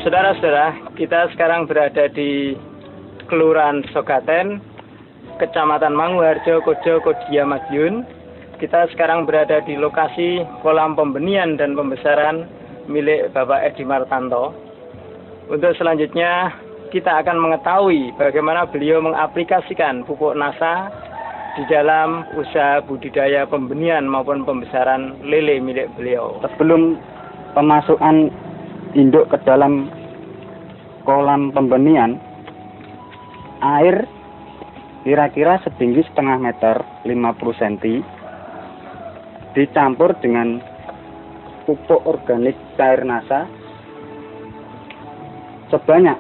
Saudara-saudara, kita sekarang berada di Kelurahan Sogaten, Kecamatan Manguharjo, Kojo, Kodia, Madiun. Kita sekarang berada di lokasi kolam pembenihan dan pembesaran milik Bapak Edi Martanto. Untuk selanjutnya, kita akan mengetahui bagaimana beliau mengaplikasikan pupuk NASA di dalam usaha budidaya pembenihan maupun pembesaran lele milik beliau. Sebelum pemasukan induk ke dalam kolam pembenihan, air kira-kira setinggi setengah meter, 50 cm, dicampur dengan pupuk organik cair NASA sebanyak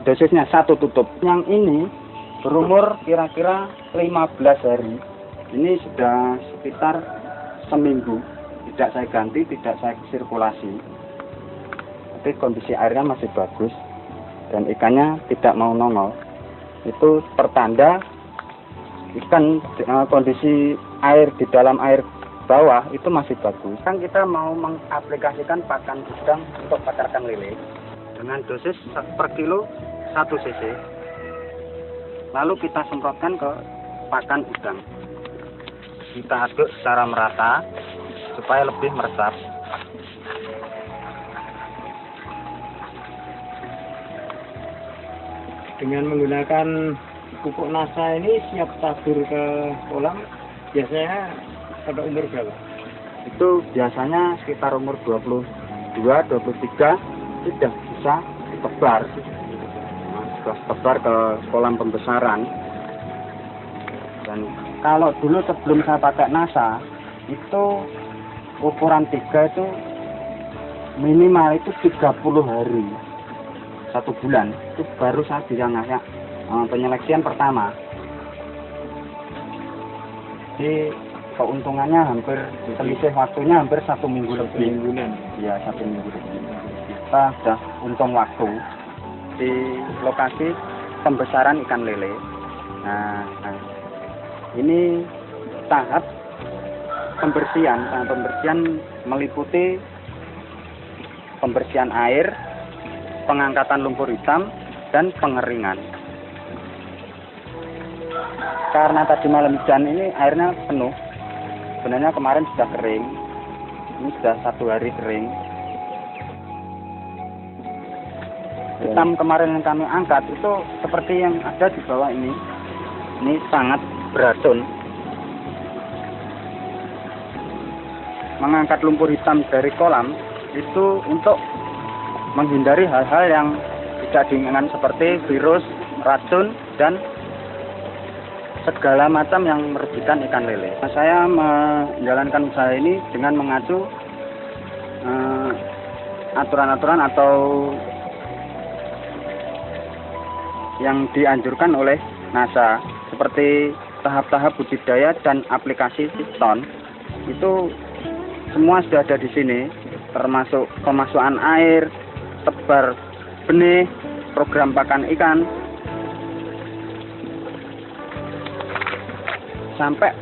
dosisnya 1 tutup. Yang ini berumur kira-kira 15 hari. Ini sudah sekitar seminggu. Tidak saya ganti, tidak saya sirkulasi. Tapi kondisi airnya masih bagus dan ikannya tidak mau nongol. Itu pertanda ikan kondisi air di dalam air bawah itu masih bagus. Kan kita mau mengaplikasikan pakan udang untuk pakarkan lele dengan dosis per kilo 1 cc. Lalu kita semprotkan ke pakan udang. Kita aduk secara merata supaya lebih meresap. Dengan menggunakan pupuk NASA ini siap tabur ke kolam, biasanya pada umur berapa? Itu biasanya sekitar umur 22, 23 sudah bisa ditebar. Sudah tebar ke kolam pembesaran. Dan kalau dulu sebelum saya pakai NASA, itu ukuran 3 itu minimal itu 30 hari. 1 bulan itu baru saya bisa ngasih penyeleksian pertama. Jadi keuntungannya hampir selisih waktunya hampir 1 minggu lebih. Ya, 1 minggu lebih. Kita sudah untung waktu di lokasi pembesaran ikan lele. Nah, ini tahap pembersihan. Pembersihan meliputi pembersihan air, pengangkatan lumpur hitam, dan pengeringan. Karena tadi malam hujan ini airnya penuh. Sebenarnya kemarin sudah kering. Ini sudah 1 hari kering. Hitam kemarin yang kami angkat itu seperti yang ada di bawah ini. Ini sangat beracun. Mengangkat lumpur hitam dari kolam itu untuk menghindari hal-hal yang tidak diinginkan seperti virus, racun, dan segala macam yang merugikan ikan lele. Saya menjalankan usaha ini dengan mengacu aturan-aturan atau yang dianjurkan oleh NASA seperti tahap-tahap budidaya dan aplikasi ton. Itu semua sudah ada di sini, termasuk pemasukan air, tebar benih, program pakan ikan, sampai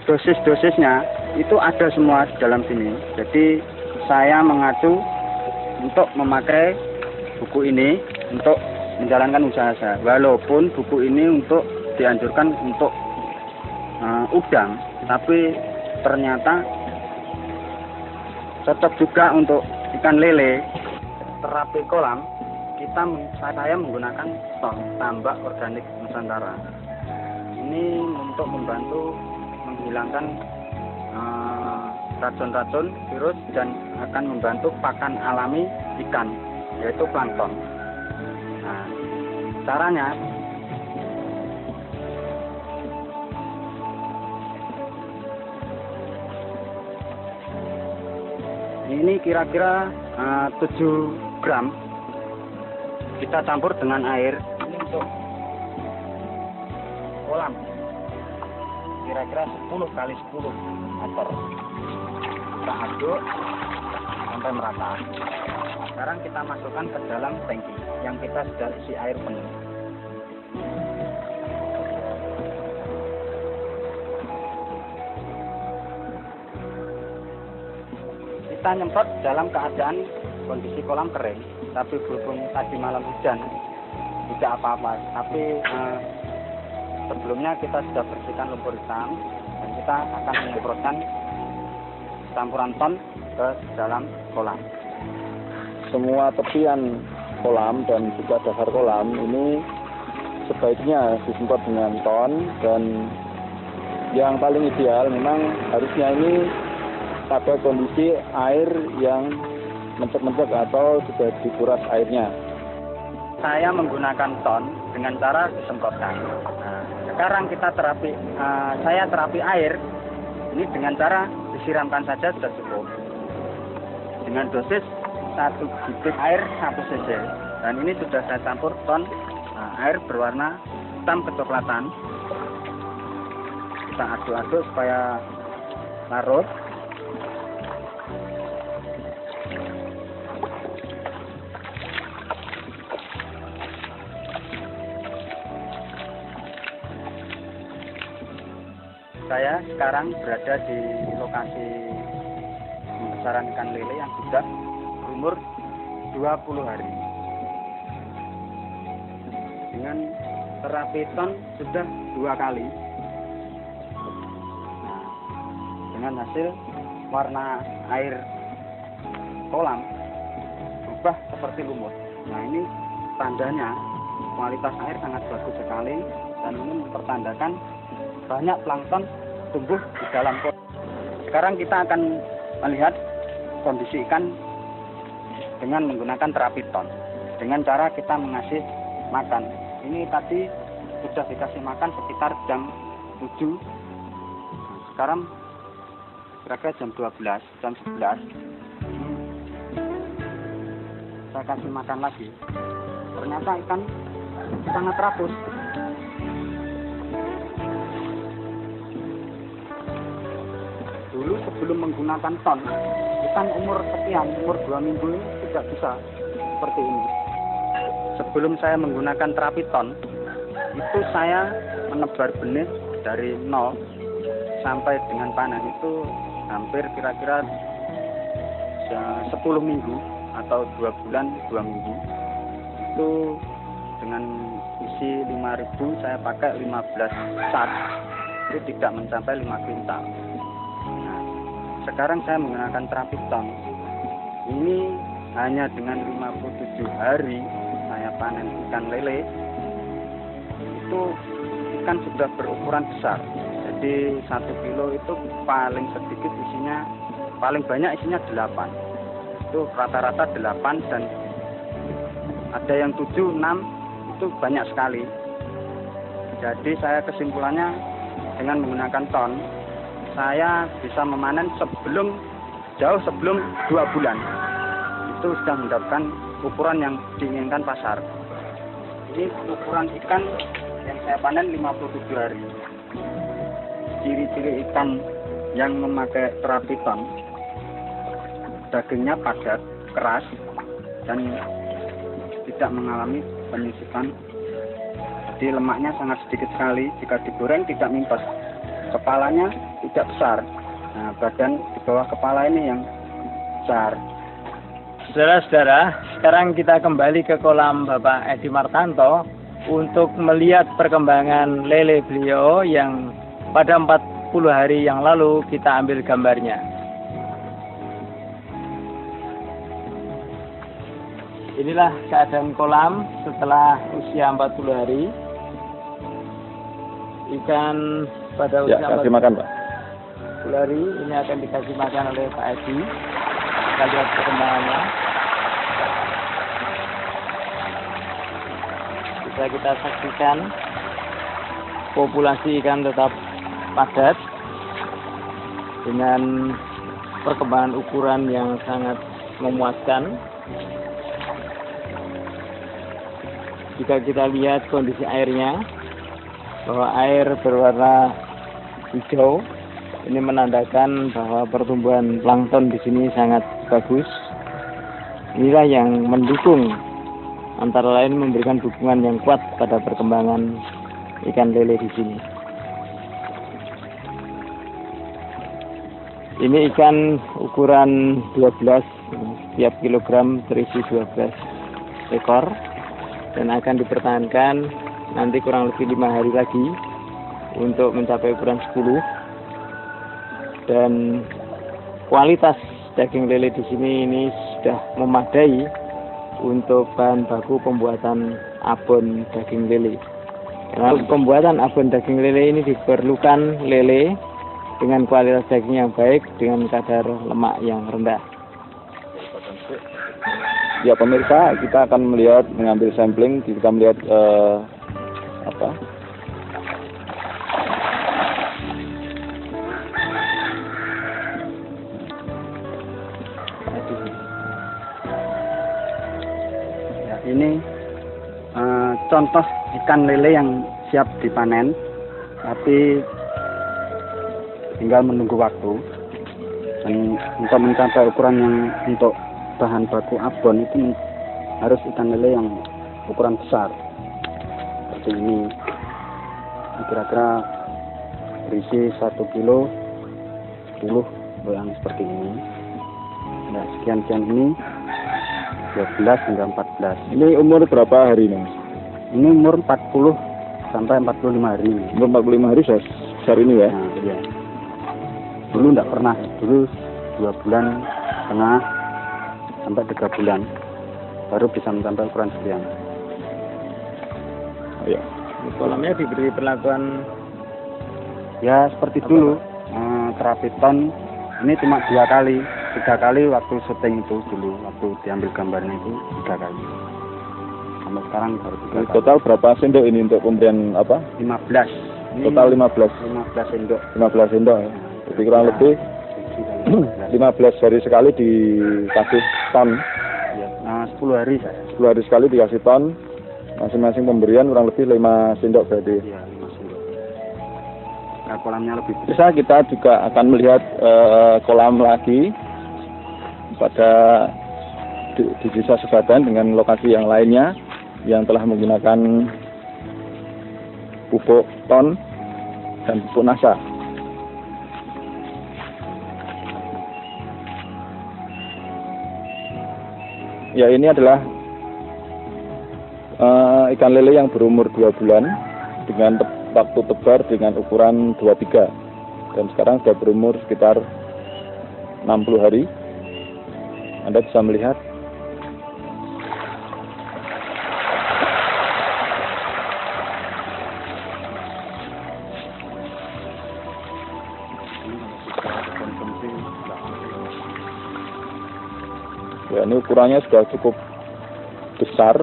dosis-dosisnya itu ada semua di dalam sini. Jadi saya mengacu untuk memakai buku ini untuk menjalankan usaha saya. Walaupun buku ini untuk dianjurkan untuk udang, tapi ternyata cocok juga untuk ikan lele. Terapi kolam saya menggunakan ton tambak organik Nusantara. Ini untuk membantu menghilangkan racun-racun, virus, dan akan membantu pakan alami ikan, yaitu plankton. Nah, caranya ini kira-kira 7 gram kita campur dengan air. Ini untuk kolam kira-kira 10 kali 10 meter. Kita aduk sampai merata. Sekarang kita masukkan ke dalam tangki yang kita sudah isi air penuh. Kita nyemprot dalam keadaan kondisi kolam kering, tapi berhubung tadi malam hujan tidak apa-apa. Tapi sebelumnya kita sudah bersihkan lumpur hitam dan kita akan menyemprotkan campuran ton ke dalam kolam. Semua tepian kolam dan juga dasar kolam ini sebaiknya disemprot dengan ton, dan yang paling ideal memang harusnya ini pada kondisi air yang mencek-mencek atau sudah dikuras airnya. Saya menggunakan ton dengan cara disemprotkan. Nah, sekarang kita saya terapi air ini dengan cara disiramkan saja sudah cukup. Dengan dosis 1 bibit air 1 cc, dan ini sudah saya campur ton air berwarna hitam kecoklatan. Kita aduk-aduk supaya larut. Saya sekarang berada di lokasi pembesaran ikan lele yang sudah berumur 20 hari. Dengan terapi ton sudah 2 kali. Nah, dengan hasil warna air kolam berubah seperti lumut. Nah, ini tandanya kualitas air sangat bagus sekali, dan ini mempertandakan banyak plankton tumbuh di dalam kolam. Sekarang kita akan melihat kondisi ikan dengan menggunakan terapi ton, dengan cara kita mengasih makan. Ini tadi sudah dikasih makan sekitar jam 7. Sekarang kira-kira jam 12, jam 11. Saya kasih makan lagi. Ternyata ikan sangat rapuh. Dulu sebelum menggunakan ton, ikan umur sekian, umur 2 minggu ini tidak bisa seperti ini. Sebelum saya menggunakan terapi ton, itu saya menebar benih dari 0 sampai dengan panen itu hampir kira-kira 10 minggu atau 2 bulan 2 minggu. Itu dengan isi 5.000 saya pakai 15 sak, itu tidak mencapai 5 kuintal. Nah, sekarang saya menggunakan terapi ton. Ini hanya dengan 57 hari saya panen ikan lele, itu ikan sudah berukuran besar. Jadi 1 kilo itu paling sedikit isinya, paling banyak isinya 8. Itu rata-rata 8, dan ada yang 7, 6, itu banyak sekali. Jadi saya kesimpulannya dengan menggunakan ton, saya bisa memanen jauh sebelum 2 bulan. Itu sudah mendapatkan ukuran yang diinginkan pasar. Ini ukuran ikan yang saya panen 57 hari. Ciri-ciri ikan yang memakai terapi ton, dagingnya padat, keras, dan tidak mengalami penyusutan. Jadi lemaknya sangat sedikit sekali. Jika digoreng tidak mimpes. Kepalanya tidak besar. Nah, badan di bawah kepala ini yang besar. Saudara-saudara, sekarang kita kembali ke kolam Bapak Edi Martanto untuk melihat perkembangan lele beliau yang pada 40 hari yang lalu kita ambil gambarnya. Inilah keadaan kolam setelah usia 40 hari. Ikan pada usia 40 makan, Pak. hari ini akan dikasih makan oleh Pak Edi. Kita lihat perkembangannya. Bisa kita saksikan populasi ikan tetap padat dengan perkembangan ukuran yang sangat memuaskan. Jika kita lihat kondisi airnya, bahwa air berwarna hijau, ini menandakan bahwa pertumbuhan plankton di sini sangat bagus. Inilah yang mendukung, antara lain memberikan dukungan yang kuat pada perkembangan ikan lele di sini. Ini ikan ukuran 12 Setiap kilogram terisi 12 ekor dan akan dipertahankan nanti kurang lebih 5 hari lagi untuk mencapai ukuran 10. Dan kualitas daging lele di sini ini sudah memadai untuk bahan baku pembuatan abon daging lele. Karena pembuatan abon daging lele ini diperlukan lele dengan kualitas daging yang baik dengan kadar lemak yang rendah. Ya pemirsa, kita akan mengambil sampling, kita melihat Ya, ini contoh ikan lele yang siap dipanen, tapi tinggal menunggu waktu. Dan untuk mencapai ukuran yang untuk bahan baku abon itu harus ikan lele yang ukuran besar seperti ini, kira-kira berisi 1 kilo 10 yang seperti ini. Nah, sekian ini 12 hingga 14. ini umur berapa hari ini? Ini umur 40 sampai 45 hari. Umur 45 hari sudah besar ini ya? Nah, iya. Dulu enggak pernah, dulu 2 bulan setengah sampai 3 bulan baru bisa mencapai ukuran sekian. Ya. Kolamnya diberi perlakuan Ya seperti dulu, terapi ton ini cuma 2 kali, 3 kali waktu syuting itu dulu, waktu diambil gambarnya itu 3 kali. Sampai sekarang baru 3 kali. Total berapa sendok ini untuk pemberian apa? 15. Ini Total 15 sendok. 15 sendok ya. Jadi kurang lebih 15 hari sekali dikasih ton. Ya, 10 hari saya. 10 hari sekali dikasih ton. Masing-masing pemberian kurang lebih 5 sendok berarti. Iya, 5 sendok. Nah, kolamnya lebih besar. Bisa kita juga akan melihat kolam lagi pada di desa Sebadan dengan lokasi yang lainnya yang telah menggunakan pupuk ton dan pupuk NASA. Ya, ini adalah ikan lele yang berumur 2 bulan dengan waktu tebar dengan ukuran 23 dan sekarang sudah berumur sekitar 60 hari. Anda bisa melihat ya, ini ukurannya sudah cukup besar.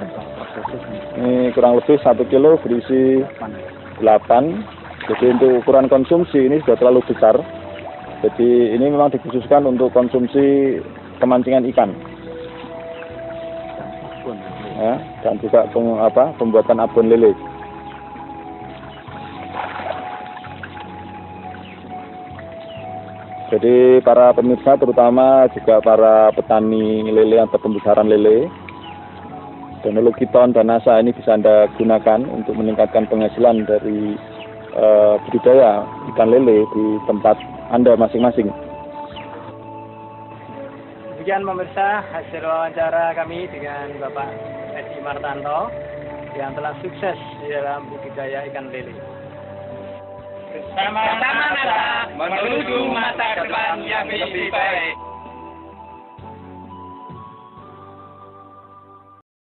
Ini kurang lebih 1 kilo berisi 8. Jadi untuk ukuran konsumsi ini sudah terlalu besar. Jadi ini memang dikhususkan untuk konsumsi kemancingan ikan. Ya, dan juga pembuatan abon lele. Jadi para pemirsa, terutama juga para petani lele atau pembesaran lele, teknologi ton dan NASA ini bisa Anda gunakan untuk meningkatkan penghasilan dari budidaya ikan lele di tempat Anda masing-masing. Demikian pemirsa hasil wawancara kami dengan Bapak Edi Martanto yang telah sukses di dalam budidaya ikan lele. Bersama-sama menuju masa depan yang lebih baik.